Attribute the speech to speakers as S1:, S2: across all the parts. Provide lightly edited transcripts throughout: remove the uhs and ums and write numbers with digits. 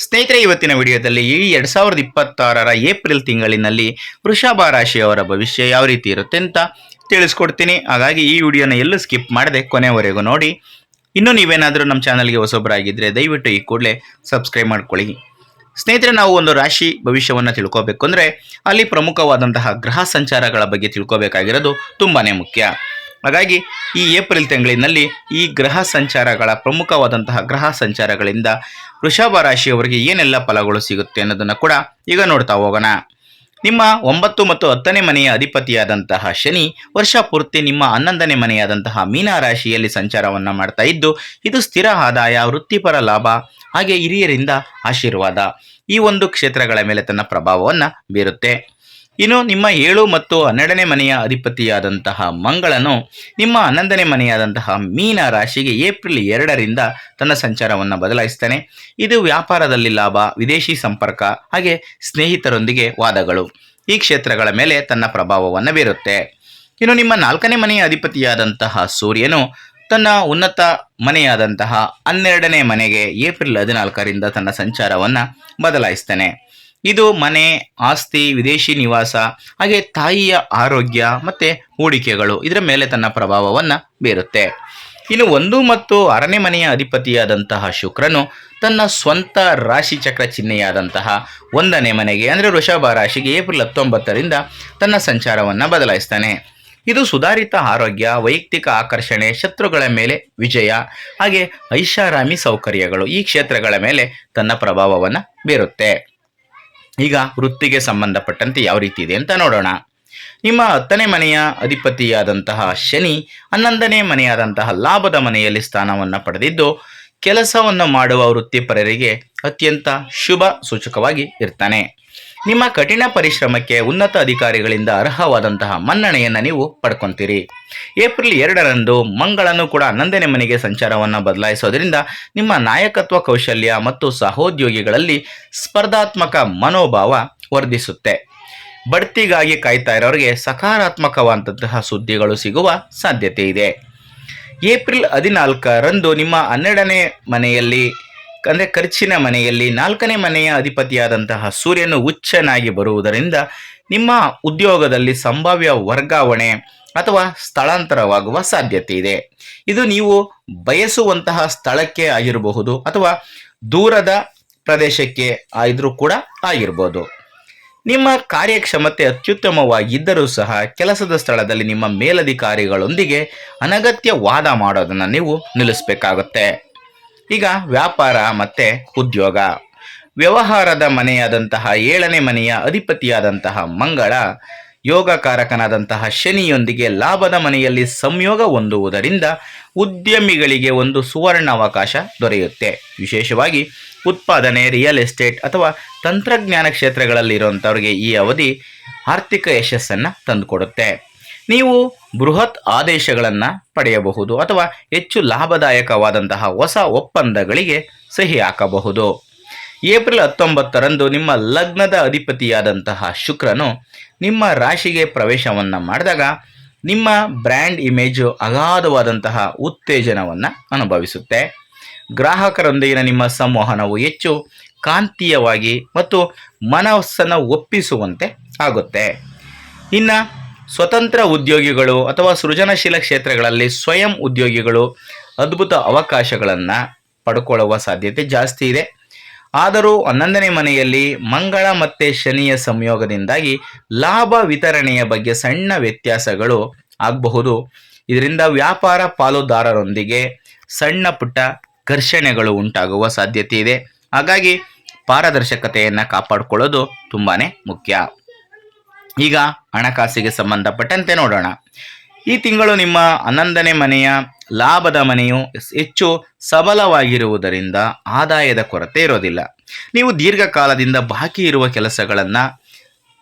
S1: ಸ್ನೇಹಿತರೆ, ಇವತ್ತಿನ ವಿಡಿಯೋದಲ್ಲಿ ಈ 2026ರ ಏಪ್ರಿಲ್ ತಿಂಗಳಿನಲ್ಲಿ ವೃಷಭ ರಾಶಿಯವರ ಭವಿಷ್ಯ ಯಾವ ರೀತಿ ಇರುತ್ತೆ ಅಂತ ತಿಳಿಸ್ಕೊಡ್ತೀನಿ. ಹಾಗಾಗಿ ಈ ವಿಡಿಯೋನ ಎಲ್ಲೂ ಸ್ಕಿಪ್ ಮಾಡದೆ ಕೊನೆವರೆಗೂ ನೋಡಿ. ಇನ್ನು ನೀವೇನಾದರೂ ನಮ್ಮ ಚಾನಲ್ಗೆ ಹೊಸಬರಾಗಿದ್ದರೆ ದಯವಿಟ್ಟು ಈ ಕೂಡಲೇ ಸಬ್ಸ್ಕ್ರೈಬ್ ಮಾಡ್ಕೊಳ್ಳಿ. ಸ್ನೇಹಿತರೆ, ನಾವು ಒಂದು ರಾಶಿ ಭವಿಷ್ಯವನ್ನು ತಿಳ್ಕೋಬೇಕು ಅಂದರೆ ಅಲ್ಲಿ ಪ್ರಮುಖವಾದಂತಹ ಗ್ರಹ ಸಂಚಾರಗಳ ಬಗ್ಗೆ ತಿಳ್ಕೋಬೇಕಾಗಿರೋದು ತುಂಬಾ ಮುಖ್ಯ. ಹಾಗಾಗಿ ಈ ಏಪ್ರಿಲ್ ತಿಂಗಳಿನಲ್ಲಿ ಈ ಗ್ರಹ ಸಂಚಾರಗಳ ಪ್ರಮುಖವಾದಂತಹ ಗ್ರಹ ಸಂಚಾರಗಳಿಂದ ವೃಷಭ ರಾಶಿಯವರಿಗೆ ಏನೆಲ್ಲ ಫಲಗಳು ಸಿಗುತ್ತೆ ಅನ್ನೋದನ್ನು ಕೂಡ ಈಗ ನೋಡ್ತಾ ಹೋಗೋಣ. ನಿಮ್ಮ 9 ಮತ್ತು 10ನೇ ಮನೆಯ ಅಧಿಪತಿಯಾದಂತಹ ಶನಿ ವರ್ಷ ಪೂರ್ತಿ ನಿಮ್ಮ 11ನೇ ಮನೆಯಾದಂತಹ ಮೀನ ರಾಶಿಯಲ್ಲಿ ಸಂಚಾರವನ್ನು ಮಾಡ್ತಾ ಇದ್ದು, ಇದು ಸ್ಥಿರ ಆದಾಯ, ವೃತ್ತಿಪರ ಲಾಭ, ಹಾಗೆ ಹಿರಿಯರಿಂದ ಆಶೀರ್ವಾದ ಈ ಒಂದು ಕ್ಷೇತ್ರಗಳ ಮೇಲೆ ತನ್ನ ಪ್ರಭಾವವನ್ನು ಬೀರುತ್ತೆ. ಇನ್ನು ನಿಮ್ಮ 7 ಮತ್ತು 12ನೇ ಮನೆಯ ಅಧಿಪತಿಯಾದಂತಹ ಮಂಗಳನು ನಿಮ್ಮ 11ನೇ ಮನೆಯಾದಂತಹ ಮೀನ ರಾಶಿಗೆ ಏಪ್ರಿಲ್ 2ರಿಂದ ತನ್ನ ಸಂಚಾರವನ್ನು ಬದಲಾಯಿಸ್ತಾನೆ. ಇದು ವ್ಯಾಪಾರದಲ್ಲಿ ಲಾಭ, ವಿದೇಶಿ ಸಂಪರ್ಕ, ಹಾಗೆ ಸ್ನೇಹಿತರೊಂದಿಗೆ ವಾದಗಳು ಈ ಕ್ಷೇತ್ರಗಳ ಮೇಲೆ ತನ್ನ ಪ್ರಭಾವವನ್ನು ಬೀರುತ್ತೆ. ಇನ್ನು ನಿಮ್ಮ 4ನೇ ಮನೆಯ ಅಧಿಪತಿಯಾದಂತಹ ಸೂರ್ಯನು ತನ್ನ ಉನ್ನತ ಮನೆಯಾದಂತಹ 12ನೇ ಮನೆಗೆ ಏಪ್ರಿಲ್ 14ರಿಂದ ತನ್ನ ಸಂಚಾರವನ್ನು ಬದಲಾಯಿಸ್ತಾನೆ. ಇದು ಮನೆ, ಆಸ್ತಿ, ವಿದೇಶಿ ನಿವಾಸ, ಹಾಗೆ ತಾಯಿಯ ಆರೋಗ್ಯ ಮತ್ತು ಹೂಡಿಕೆಗಳು ಇದರ ಮೇಲೆ ತನ್ನ ಪ್ರಭಾವವನ್ನು ಬೀರುತ್ತೆ. ಇನ್ನು 1 ಮತ್ತು 6ನೇ ಮನೆಯ ಅಧಿಪತಿಯಾದಂತಹ ಶುಕ್ರನು ತನ್ನ ಸ್ವಂತ ರಾಶಿ ಚಕ್ರ ಚಿಹ್ನೆಯಾದಂತಹ 1ನೇ ಮನೆಗೆ ಅಂದರೆ ವೃಷಭ ರಾಶಿಗೆ ಏಪ್ರಿಲ್ 19ರಿಂದ ತನ್ನ ಸಂಚಾರವನ್ನು ಬದಲಾಯಿಸ್ತಾನೆ. ಇದು ಸುಧಾರಿತ ಆರೋಗ್ಯ, ವೈಯಕ್ತಿಕ ಆಕರ್ಷಣೆ, ಶತ್ರುಗಳ ಮೇಲೆ ವಿಜಯ, ಹಾಗೆ ಐಷಾರಾಮಿ ಸೌಕರ್ಯಗಳು ಈ ಕ್ಷೇತ್ರಗಳ ಮೇಲೆ ತನ್ನ ಪ್ರಭಾವವನ್ನು ಬೀರುತ್ತೆ. ಈಗ ವೃತ್ತಿಗೆ ಸಂಬಂಧಪಟ್ಟಂತೆ ಯಾವ ರೀತಿ ಇದೆ ಅಂತ ನೋಡೋಣ. ನಿಮ್ಮ 10ನೇ ಮನೆಯ ಅಧಿಪತಿಯಾದಂತಹ ಶನಿ 11ನೇ ಮನೆಯಾದಂತಹ ಲಾಭದ ಮನೆಯಲ್ಲಿ ಸ್ಥಾನವನ್ನು ಪಡೆದಿದ್ದು, ಕೆಲಸವನ್ನು ಮಾಡುವ ವೃತ್ತಿಪರರಿಗೆ ಅತ್ಯಂತ ಶುಭ ಸೂಚಕವಾಗಿ ಇರ್ತಾನೆ. ನಿಮ್ಮ ಕಠಿಣ ಪರಿಶ್ರಮಕ್ಕೆ ಉನ್ನತ ಅಧಿಕಾರಿಗಳಿಂದ ಅರ್ಹವಾದಂತಹ ಮನ್ನಣೆಯನ್ನು ನೀವು ಪಡ್ಕೊತೀರಿ. ಏಪ್ರಿಲ್ 2ರಂದು ಮಂಗಳನು ಕೂಡ 11ನೇ ಮನೆಗೆ ಸಂಚಾರವನ್ನು ಬದಲಾಯಿಸೋದ್ರಿಂದ ನಿಮ್ಮ ನಾಯಕತ್ವ ಕೌಶಲ್ಯ ಮತ್ತು ಸಹೋದ್ಯೋಗಿಗಳಲ್ಲಿ ಸ್ಪರ್ಧಾತ್ಮಕ ಮನೋಭಾವ ವರ್ಧಿಸುತ್ತೆ. ಬಡ್ತಿಗಾಗಿ ಕಾಯ್ತಾ ಇರೋರಿಗೆ ಸಕಾರಾತ್ಮಕವಾದಂತಹ ಸುದ್ದಿಗಳು ಸಿಗುವ ಸಾಧ್ಯತೆ ಇದೆ. ಏಪ್ರಿಲ್ 14ರಂದು ನಿಮ್ಮ 12ನೇ ಮನೆಯಲ್ಲಿ ಅಂದರೆ ಖರ್ಚಿನ ಮನೆಯಲ್ಲಿ 4ನೇ ಮನೆಯ ಅಧಿಪತಿಯಾದಂತಹ ಸೂರ್ಯನು ಉಚ್ಚನಾಗಿ ಬರುವುದರಿಂದ ನಿಮ್ಮ ಉದ್ಯೋಗದಲ್ಲಿ ಸಂಭಾವ್ಯ ವರ್ಗಾವಣೆ ಅಥವಾ ಸ್ಥಳಾಂತರವಾಗುವ ಸಾಧ್ಯತೆ ಇದೆ. ಇದು ನೀವು ಬಯಸುವಂತಹ ಸ್ಥಳಕ್ಕೆ ಆಗಿರಬಹುದು ಅಥವಾ ದೂರದ ಪ್ರದೇಶಕ್ಕೆ ಆದರೂ ಕೂಡ ಆಗಿರ್ಬೋದು. ನಿಮ್ಮ ಕಾರ್ಯಕ್ಷಮತೆ ಅತ್ಯುತ್ತಮವಾಗಿದ್ದರೂ ಸಹ ಕೆಲಸದ ಸ್ಥಳದಲ್ಲಿ ನಿಮ್ಮ ಮೇಲಧಿಕಾರಿಗಳೊಂದಿಗೆ ಅನಗತ್ಯ ವಾದ ಮಾಡೋದನ್ನು ನೀವು ನಿಲ್ಲಿಸಬೇಕಾಗುತ್ತೆ. ಈಗ ವ್ಯಾಪಾರ ಮತ್ತು ಉದ್ಯೋಗ, ವ್ಯವಹಾರದ ಮನೆಯಾದಂತಹ 7ನೇ ಮನೆಯ ಅಧಿಪತಿಯಾದಂತಹ ಮಂಗಳ ಯೋಗಕಾರಕನಾದಂತಹ ಶನಿಯೊಂದಿಗೆ ಲಾಭದ ಮನೆಯಲ್ಲಿ ಸಂಯೋಗ ಹೊಂದುವುದರಿಂದ ಉದ್ಯಮಿಗಳಿಗೆ ಒಂದು ಸುವರ್ಣಾವಕಾಶ ದೊರೆಯುತ್ತೆ. ವಿಶೇಷವಾಗಿ ಉತ್ಪಾದನೆ, ರಿಯಲ್ ಎಸ್ಟೇಟ್ ಅಥವಾ ತಂತ್ರಜ್ಞಾನ ಕ್ಷೇತ್ರಗಳಲ್ಲಿರುವಂಥವ್ರಿಗೆ ಈ ಅವಧಿ ಆರ್ಥಿಕ ಯಶಸ್ಸನ್ನು ತಂದುಕೊಡುತ್ತೆ. ನೀವು ಬೃಹತ್ ಆದೇಶಗಳನ್ನು ಪಡೆಯಬಹುದು ಅಥವಾ ಹೆಚ್ಚು ಲಾಭದಾಯಕವಾದಂತಹ ಹೊಸ ಒಪ್ಪಂದಗಳಿಗೆ ಸಹಿ ಹಾಕಬಹುದು. ಏಪ್ರಿಲ್ 19ರಂದು ನಿಮ್ಮ ಲಗ್ನದ ಅಧಿಪತಿಯಾದಂತಹ ಶುಕ್ರನು ನಿಮ್ಮ ರಾಶಿಗೆ ಪ್ರವೇಶವನ್ನು ಮಾಡಿದಾಗ ನಿಮ್ಮ ಬ್ರ್ಯಾಂಡ್ ಇಮೇಜು ಅಗಾಧವಾದಂತಹ ಉತ್ತೇಜನವನ್ನು ಅನುಭವಿಸುತ್ತೆ. ಗ್ರಾಹಕರೊಂದಿಗಿನ ನಿಮ್ಮ ಸಂವಹನವು ಹೆಚ್ಚು ಕಾಂತೀಯವಾಗಿ ಮತ್ತು ಮನಸ್ಸನ್ನು ಒಪ್ಪಿಸುವಂತೆ ಆಗುತ್ತೆ. ಇನ್ನು ಸ್ವತಂತ್ರ ಉದ್ಯೋಗಿಗಳು ಅಥವಾ ಸೃಜನಶೀಲ ಕ್ಷೇತ್ರಗಳಲ್ಲಿ ಸ್ವಯಂ ಉದ್ಯೋಗಿಗಳು ಅದ್ಭುತ ಅವಕಾಶಗಳನ್ನು ಪಡ್ಕೊಳ್ಳುವ ಸಾಧ್ಯತೆ ಜಾಸ್ತಿ ಇದೆ. ಆದರೂ 11ನೇ ಮನೆಯಲ್ಲಿ ಮಂಗಳ ಮತ್ತು ಶನಿಯ ಸಂಯೋಗದಿಂದಾಗಿ ಲಾಭ ವಿತರಣೆಯ ಬಗ್ಗೆ ಸಣ್ಣ ವ್ಯತ್ಯಾಸಗಳು ಆಗಬಹುದು. ಇದರಿಂದ ವ್ಯಾಪಾರ ಪಾಲುದಾರರೊಂದಿಗೆ ಸಣ್ಣ ಪುಟ್ಟ ಘರ್ಷಣೆಗಳು ಉಂಟಾಗುವ ಸಾಧ್ಯತೆ ಇದೆ. ಹಾಗಾಗಿ ಪಾರದರ್ಶಕತೆಯನ್ನು ಕಾಪಾಡಿಕೊಳ್ಳೋದು ತುಂಬಾ ಮುಖ್ಯ. ಈಗ ಹಣಕಾಸಿಗೆ ಸಂಬಂಧಪಟ್ಟಂತೆ ನೋಡೋಣ. ಈ ತಿಂಗಳು ನಿಮ್ಮ 11ನೇ ಮನೆಯ ಲಾಭದ ಮನೆಯು ಹೆಚ್ಚು ಸಬಲವಾಗಿರುವುದರಿಂದ ಆದಾಯದ ಕೊರತೆ ಇರೋದಿಲ್ಲ. ನೀವು ದೀರ್ಘಕಾಲದಿಂದ ಬಾಕಿ ಇರುವ ಕೆಲಸಗಳನ್ನು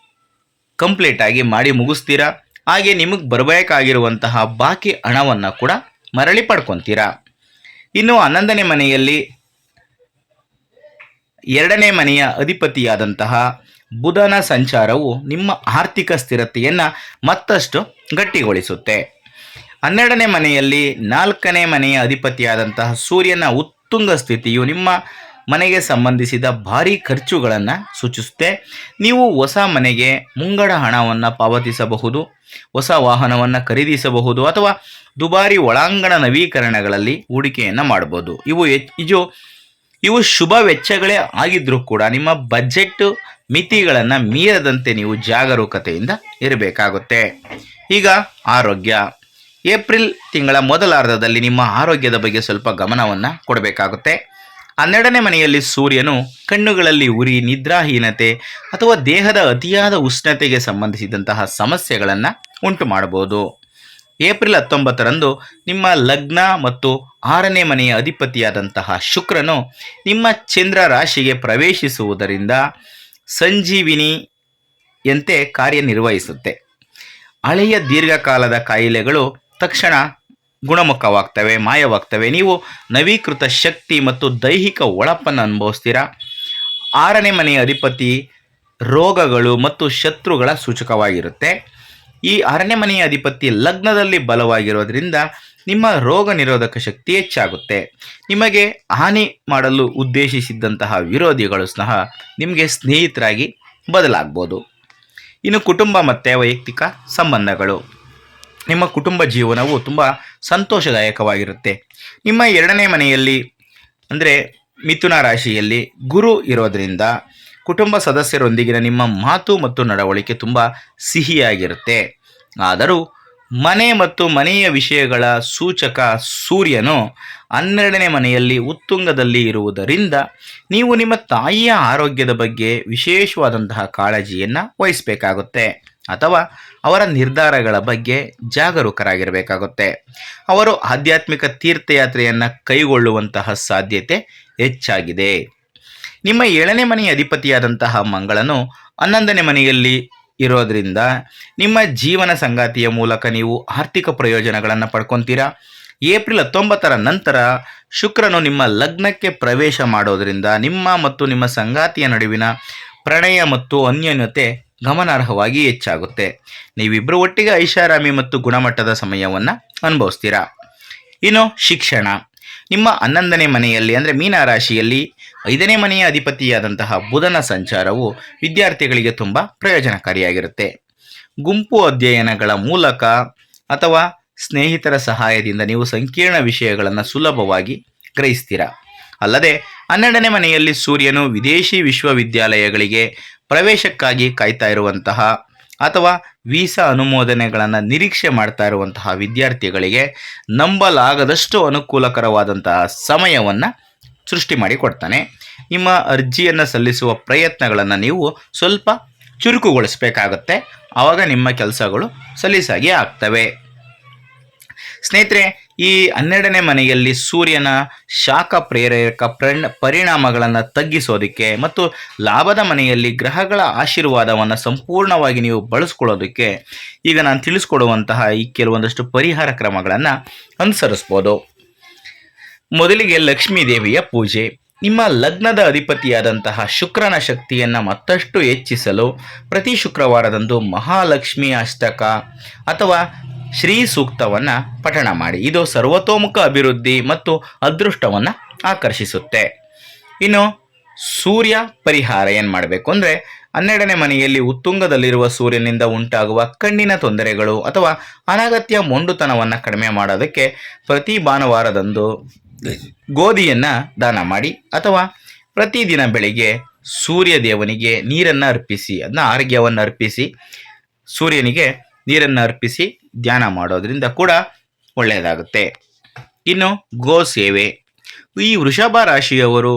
S1: ಕಂಪ್ಲೀಟಾಗಿ ಮಾಡಿ ಮುಗಿಸ್ತೀರಾ. ಹಾಗೆ ನಿಮಗೆ ಬರಬೇಕಾಗಿರುವಂತಹ ಬಾಕಿ ಹಣವನ್ನು ಕೂಡ ಮರಳಿ ಪಡ್ಕೊತೀರಾ. ಇನ್ನು 11ನೇ ಮನೆಯಲ್ಲಿ 2ನೇ ಮನೆಯ ಅಧಿಪತಿಯಾದಂತಹ ಬುಧನ ಸಂಚಾರವು ನಿಮ್ಮ ಆರ್ಥಿಕ ಸ್ಥಿರತೆಯನ್ನು ಮತ್ತಷ್ಟು ಗಟ್ಟಿಗೊಳಿಸುತ್ತೆ. 12ನೇ ಮನೆಯಲ್ಲಿ 4ನೇ ಮನೆಯ ಅಧಿಪತಿಯಾದಂತಹ ಸೂರ್ಯನ ಉತ್ತುಂಗ ಸ್ಥಿತಿಯು ನಿಮ್ಮ ಮನೆಗೆ ಸಂಬಂಧಿಸಿದ ಭಾರಿ ಖರ್ಚುಗಳನ್ನು ಸೂಚಿಸುತ್ತೆ. ನೀವು ಹೊಸ ಮನೆಗೆ ಮುಂಗಡ ಹಣವನ್ನು ಪಾವತಿಸಬಹುದು, ಹೊಸ ವಾಹನವನ್ನು ಖರೀದಿಸಬಹುದು ಅಥವಾ ದುಬಾರಿ ಒಳಾಂಗಣ ನವೀಕರಣಗಳಲ್ಲಿ ಹೂಡಿಕೆಯನ್ನು ಮಾಡಬಹುದು. ಇವು ಶುಭ ವೆಚ್ಚಗಳೇ ಆಗಿದ್ರೂ ಕೂಡ ನಿಮ್ಮ ಬಜೆಟ್ ಮಿತಿಗಳನ್ನು ಮೀರದಂತೆ ನೀವು ಜಾಗರೂಕತೆಯಿಂದ ಇರಬೇಕಾಗುತ್ತೆ. ಈಗ ಆರೋಗ್ಯ. ಏಪ್ರಿಲ್ ತಿಂಗಳ ಮೊದಲಾರ್ಧದಲ್ಲಿ ನಿಮ್ಮ ಆರೋಗ್ಯದ ಬಗ್ಗೆ ಸ್ವಲ್ಪ ಗಮನವನ್ನು ಕೊಡಬೇಕಾಗುತ್ತೆ. 12ನೇ ಮನೆಯಲ್ಲಿ ಸೂರ್ಯನು ಕಣ್ಣುಗಳಲ್ಲಿ ಉರಿ, ನಿದ್ರಾಹೀನತೆ ಅಥವಾ ದೇಹದ ಅತಿಯಾದ ಉಷ್ಣತೆಗೆ ಸಂಬಂಧಿಸಿದಂತಹ ಸಮಸ್ಯೆಗಳನ್ನು ಉಂಟು ಮಾಡಬಹುದು. ಏಪ್ರಿಲ್ 19ರಂದು ನಿಮ್ಮ ಲಗ್ನ ಮತ್ತು 6ನೇ ಮನೆಯ ಅಧಿಪತಿಯಾದಂತಹ ಶುಕ್ರನು ನಿಮ್ಮ ಚಂದ್ರ ರಾಶಿಗೆ ಪ್ರವೇಶಿಸುವುದರಿಂದ ಸಂಜೀವಿನಿಯಂತೆ ಕಾರ್ಯನಿರ್ವಹಿಸುತ್ತೆ. ಹಳೆಯ ದೀರ್ಘಕಾಲದ ಕಾಯಿಲೆಗಳು ತಕ್ಷಣ ಗುಣಮುಖವಾಗ್ತವೆ, ಮಾಯವಾಗ್ತವೆ. ನೀವು ನವೀಕೃತ ಶಕ್ತಿ ಮತ್ತು ದೈಹಿಕ ಹೊಳಪನ್ನು ಅನುಭವಿಸ್ತೀರಾ. 6ನೇ ಮನೆಯ ಅಧಿಪತಿ ರೋಗಗಳು ಮತ್ತು ಶತ್ರುಗಳ ಸೂಚಕವಾಗಿರುತ್ತೆ. ಈ 6ನೇ ಮನೆಯ ಅಧಿಪತಿ ಲಗ್ನದಲ್ಲಿ ಬಲವಾಗಿರೋದ್ರಿಂದ ನಿಮ್ಮ ರೋಗ ನಿರೋಧಕ ಶಕ್ತಿ ಹೆಚ್ಚಾಗುತ್ತೆ. ನಿಮಗೆ ಹಾನಿ ಮಾಡಲು ಉದ್ದೇಶಿಸಿದ್ದಂತಹ ವಿರೋಧಿಗಳು ಸಹ ನಿಮಗೆ ಸ್ನೇಹಿತರಾಗಿ ಬದಲಾಗ್ಬೋದು. ಇನ್ನು ಕುಟುಂಬ ಮತ್ತು ವೈಯಕ್ತಿಕ ಸಂಬಂಧಗಳು. ನಿಮ್ಮ ಕುಟುಂಬ ಜೀವನವು ತುಂಬ ಸಂತೋಷದಾಯಕವಾಗಿರುತ್ತೆ. ನಿಮ್ಮ 2ನೇ ಮನೆಯಲ್ಲಿ ಅಂದರೆ ಮಿಥುನ ರಾಶಿಯಲ್ಲಿ ಗುರು ಇರೋದರಿಂದ ಕುಟುಂಬ ಸದಸ್ಯರೊಂದಿಗಿನ ನಿಮ್ಮ ಮಾತು ಮತ್ತು ನಡವಳಿಕೆ ತುಂಬ ಸಿಹಿಯಾಗಿರುತ್ತೆ. ಆದರೂ ಮನೆ ಮತ್ತು ಮನೆಯ ವಿಷಯಗಳ ಸೂಚಕ ಸೂರ್ಯನು 12ನೇ ಮನೆಯಲ್ಲಿ ಉತ್ತುಂಗದಲ್ಲಿ ಇರುವುದರಿಂದ ನೀವು ನಿಮ್ಮ ತಾಯಿಯ ಆರೋಗ್ಯದ ಬಗ್ಗೆ ವಿಶೇಷವಾದಂತಹ ಕಾಳಜಿಯನ್ನು ವಹಿಸಬೇಕಾಗುತ್ತೆ ಅಥವಾ ಅವರ ನಿರ್ಧಾರಗಳ ಬಗ್ಗೆ ಜಾಗರೂಕರಾಗಿರಬೇಕಾಗುತ್ತೆ. ಅವರು ಆಧ್ಯಾತ್ಮಿಕ ತೀರ್ಥಯಾತ್ರೆಯನ್ನು ಕೈಗೊಳ್ಳುವಂತಹ ಸಾಧ್ಯತೆ ಹೆಚ್ಚಾಗಿದೆ. ನಿಮ್ಮ 7ನೇ ಮನೆಯ ಅಧಿಪತಿಯಾದಂತಹ ಮಂಗಳನು 11ನೇ ಮನೆಯಲ್ಲಿ ಇರೋದರಿಂದ ನಿಮ್ಮ ಜೀವನ ಸಂಗಾತಿಯ ಮೂಲಕ ನೀವು ಆರ್ಥಿಕ ಪ್ರಯೋಜನಗಳನ್ನು ಪಡ್ಕೊತೀರಾ. ಏಪ್ರಿಲ್ 19ರ ನಂತರ ಶುಕ್ರನು ನಿಮ್ಮ ಲಗ್ನಕ್ಕೆ ಪ್ರವೇಶ ಮಾಡೋದರಿಂದ ನಿಮ್ಮ ಮತ್ತು ನಿಮ್ಮ ಸಂಗಾತಿಯ ನಡುವಿನ ಪ್ರಣಯ ಮತ್ತು ಅನ್ಯೋನ್ಯತೆ ಗಮನಾರ್ಹವಾಗಿ ಹೆಚ್ಚಾಗುತ್ತೆ. ನೀವಿಬ್ಬರು ಒಟ್ಟಿಗೆ ಐಷಾರಾಮಿ ಮತ್ತು ಗುಣಮಟ್ಟದ ಸಮಯವನ್ನು ಅನುಭವಿಸ್ತೀರಾ. ಇನ್ನು ಶಿಕ್ಷಣ. ನಿಮ್ಮ 11ನೇ ಮನೆಯಲ್ಲಿ ಅಂದರೆ ಮೀನ ರಾಶಿಯಲ್ಲಿ 5ನೇ ಮನೆಯ ಅಧಿಪತಿಯಾದಂತಹ ಬುಧನ ಸಂಚಾರವು ವಿದ್ಯಾರ್ಥಿಗಳಿಗೆ ತುಂಬ ಪ್ರಯೋಜನಕಾರಿಯಾಗಿರುತ್ತೆ. ಗುಂಪು ಅಧ್ಯಯನಗಳ ಮೂಲಕ ಅಥವಾ ಸ್ನೇಹಿತರ ಸಹಾಯದಿಂದ ನೀವು ಸಂಕೀರ್ಣ ವಿಷಯಗಳನ್ನು ಸುಲಭವಾಗಿ ಗ್ರಹಿಸ್ತೀರಾ. ಅಲ್ಲದೆ 12ನೇ ಮನೆಯಲ್ಲಿ ಸೂರ್ಯನು ವಿದೇಶಿ ವಿಶ್ವವಿದ್ಯಾಲಯಗಳಿಗೆ ಪ್ರವೇಶಕ್ಕಾಗಿ ಕಾಯ್ತಾ ಇರುವಂತಹ ಅಥವಾ ವೀಸಾ ಅನುಮೋದನೆಗಳನ್ನು ನಿರೀಕ್ಷೆ ಮಾಡ್ತಾ ಇರುವಂತಹ ವಿದ್ಯಾರ್ಥಿಗಳಿಗೆ ನಂಬಲಾಗದಷ್ಟು ಅನುಕೂಲಕರವಾದಂತಹ ಸಮಯವನ್ನು ಸೃಷ್ಟಿ ಮಾಡಿಕೊಡ್ತಾನೆ. ನಿಮ್ಮ ಅರ್ಜಿಯನ್ನು ಸಲ್ಲಿಸುವ ಪ್ರಯತ್ನಗಳನ್ನು ನೀವು ಸ್ವಲ್ಪ ಚುರುಕುಗೊಳಿಸಬೇಕಾಗತ್ತೆ. ಆವಾಗ ನಿಮ್ಮ ಕೆಲಸಗಳು ಸಲೀಸಾಗಿ ಆಗ್ತವೆ. ಸ್ನೇಹಿತರೆ, ಈ 12ನೇ ಮನೆಯಲ್ಲಿ ಸೂರ್ಯನ ಶಾಖ ಪ್ರೇರಕ ಪರಿಣಾಮಗಳನ್ನು ತಗ್ಗಿಸೋದಕ್ಕೆ ಮತ್ತು ಲಾಭದ ಮನೆಯಲ್ಲಿ ಗ್ರಹಗಳ ಆಶೀರ್ವಾದವನ್ನು ಸಂಪೂರ್ಣವಾಗಿ ನೀವು ಬಳಸ್ಕೊಳ್ಳೋದಕ್ಕೆ ಈಗ ನಾನು ತಿಳಿಸ್ಕೊಡುವಂತಹ ಈ ಕೆಲವೊಂದಷ್ಟು ಪರಿಹಾರ ಕ್ರಮಗಳನ್ನು ಅನುಸರಿಸ್ಬೋದು. ಮೊದಲಿಗೆ ಲಕ್ಷ್ಮೀ ದೇವಿಯ ಪೂಜೆ. ನಿಮ್ಮ ಲಗ್ನದ ಅಧಿಪತಿಯಾದಂತಹ ಶುಕ್ರನ ಶಕ್ತಿಯನ್ನು ಮತ್ತಷ್ಟು ಹೆಚ್ಚಿಸಲು ಪ್ರತಿ ಶುಕ್ರವಾರದಂದು ಮಹಾಲಕ್ಷ್ಮಿ ಅಷ್ಟಕ ಅಥವಾ ಶ್ರೀ ಸೂಕ್ತವನ್ನು ಪಠಣ ಮಾಡಿ. ಇದು ಸರ್ವತೋಮುಖ ಅಭಿವೃದ್ಧಿ ಮತ್ತು ಅದೃಷ್ಟವನ್ನು ಆಕರ್ಷಿಸುತ್ತೆ. ಇನ್ನು ಸೂರ್ಯ ಪರಿಹಾರ ಏನು ಮಾಡಬೇಕು ಅಂದರೆ 12ನೇ ಮನೆಯಲ್ಲಿ ಉತ್ತುಂಗದಲ್ಲಿರುವ ಸೂರ್ಯನಿಂದ ಉಂಟಾಗುವ ಕಣ್ಣಿನ ತೊಂದರೆಗಳು ಅಥವಾ ಅನಗತ್ಯ ಮೊಂಡುತನವನ್ನು ಕಡಿಮೆ ಮಾಡೋದಕ್ಕೆ ಪ್ರತಿ ಭಾನುವಾರದಂದು ಗೋಧಿಯನ್ನು ದಾನ ಮಾಡಿ ಅಥವಾ ಪ್ರತಿದಿನ ಬೆಳಿಗ್ಗೆ ಸೂರ್ಯ ದೇವನಿಗೆ ನೀರನ್ನು ಅರ್ಪಿಸಿ, ಅದನ್ನ ಆರೋಗ್ಯವನ್ನು ಅರ್ಪಿಸಿ ಸೂರ್ಯನಿಗೆ ನೀರನ್ನು ಅರ್ಪಿಸಿ ಧ್ಯಾನ ಮಾಡೋದ್ರಿಂದ ಕೂಡ ಒಳ್ಳೆಯದಾಗುತ್ತೆ. ಇನ್ನು ಗೋ ಸೇವೆ. ಈ ವೃಷಭ ರಾಶಿಯವರು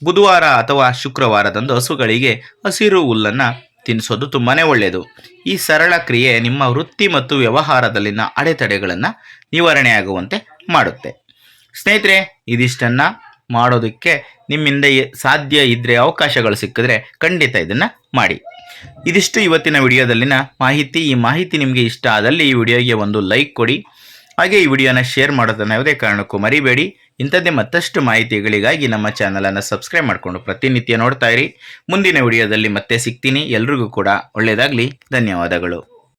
S1: ಬುಧವಾರ ಅಥವಾ ಶುಕ್ರವಾರದಂದು ಹಸುಗಳಿಗೆ ಹಸಿರು ಹುಲ್ಲನ್ನು ತಿನ್ನಿಸೋದು ತುಂಬಾ ಒಳ್ಳೆಯದು. ಈ ಸರಳ ಕ್ರಿಯೆ ನಿಮ್ಮ ವೃತ್ತಿ ಮತ್ತು ವ್ಯವಹಾರದಲ್ಲಿನ ಅಡೆತಡೆಗಳನ್ನು ನಿವಾರಣೆಯಾಗುವಂತೆ ಮಾಡುತ್ತೆ. ಸ್ನೇಹಿತರೆ, ಇದಿಷ್ಟನ್ನು ಮಾಡೋದಕ್ಕೆ ನಿಮ್ಮಿಂದ ಸಾಧ್ಯ ಇದ್ದರೆ, ಅವಕಾಶಗಳು ಸಿಕ್ಕಿದ್ರೆ ಖಂಡಿತ ಇದನ್ನು ಮಾಡಿ. ಇದಿಷ್ಟು ಇವತ್ತಿನ ವಿಡಿಯೋದಲ್ಲಿನ ಮಾಹಿತಿ. ಈ ಮಾಹಿತಿ ನಿಮಗೆ ಇಷ್ಟ ಆದಲ್ಲಿ ಈ ವಿಡಿಯೋಗೆ ಒಂದು ಲೈಕ್ ಕೊಡಿ. ಹಾಗೆ ಈ ವಿಡಿಯೋನ ಶೇರ್ ಮಾಡೋದನ್ನು ಯಾವುದೇ ಕಾರಣಕ್ಕೂ ಮರಿಬೇಡಿ. ಇಂಥದ್ದೇ ಮತ್ತಷ್ಟು ಮಾಹಿತಿಗಳಿಗಾಗಿ ನಮ್ಮ ಚಾನಲನ್ನು ಸಬ್ಸ್ಕ್ರೈಬ್ ಮಾಡಿಕೊಂಡು ಪ್ರತಿನಿತ್ಯ ನೋಡ್ತಾ ಇರಿ. ಮುಂದಿನ ವಿಡಿಯೋದಲ್ಲಿ ಮತ್ತೆ ಸಿಗ್ತೀನಿ. ಎಲ್ರಿಗೂ ಕೂಡ ಒಳ್ಳೆಯದಾಗಲಿ. ಧನ್ಯವಾದಗಳು.